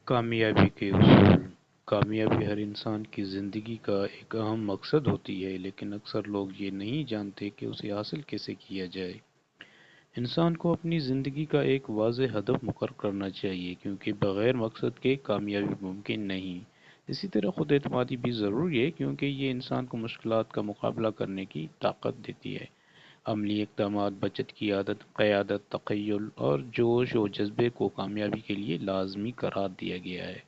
کامیابی کے اصول۔ کامیابی ہر انسان کی زندگی کا ایک اہم مقصد ہوتی ہے، لیکن اکثر لوگ یہ نہیں جانتے کہ اسے حاصل کیسے کیا جائے۔ انسان کو اپنی زندگی کا ایک واضح ہدف مقرر کرنا چاہیے، کیونکہ بغیر مقصد کے کامیابی ممکن نہیں۔ اسی طرح خود اعتمادی بھی ضروری ہے، کیونکہ یہ انسان کو مشکلات کا مقابلہ کرنے کی طاقت دیتی ہے۔ عملی اقدامات، بچت کی عادت، قیادت، تخیل اور جوش و جذبے کو کامیابی کے لیے لازمی قرار دیا گیا ہے۔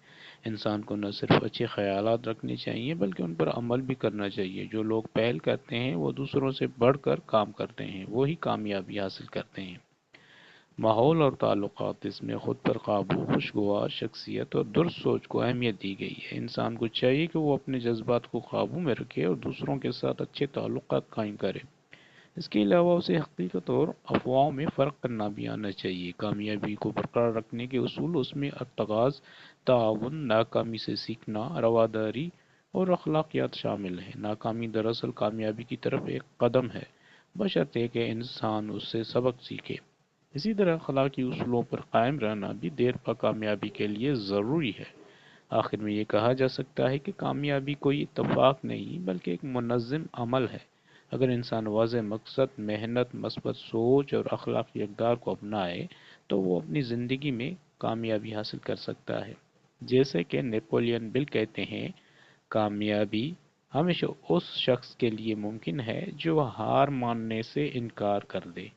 انسان کو نہ صرف اچھے خیالات رکھنے چاہیے بلکہ ان پر عمل بھی کرنا چاہیے۔ جو لوگ پہل کرتے ہیں وہ دوسروں سے بڑھ کر کام کرتے ہیں، وہی کامیابی حاصل کرتے ہیں۔ ماحول اور تعلقات، اس میں خود پر قابو، خوشگوار شخصیت اور درست سوچ کو اہمیت دی گئی ہے۔ انسان کو چاہیے کہ وہ اپنے جذبات کو قابو میں رکھے اور دوسروں کے ساتھ اچھے تعلقات قائم کرے۔ اس کے علاوہ اسے حقیقت اور افواہوں میں فرق کرنا بھی آنا چاہیے۔ کامیابی کو برقرار رکھنے کے اصول، اس میں اتخاذ، تعاون، ناکامی سے سیکھنا، رواداری اور اخلاقیات شامل ہیں۔ ناکامی دراصل کامیابی کی طرف ایک قدم ہے، بشرطے کہ انسان اس سے سبق سیکھے۔ اسی طرح اخلاقی اصولوں پر قائم رہنا بھی دیر پا کامیابی کے لیے ضروری ہے۔ آخر میں یہ کہا جا سکتا ہے کہ کامیابی کوئی اتفاق نہیں بلکہ ایک منظم عمل ہے۔ اگر انسان واضح مقصد، محنت، مثبت سوچ اور اخلاقی اقدار کو اپنائے تو وہ اپنی زندگی میں کامیابی حاصل کر سکتا ہے۔ جیسے کہ نیپولین بل کہتے ہیں، کامیابی ہمیشہ اس شخص کے لیے ممکن ہے جو ہار ماننے سے انکار کر دے۔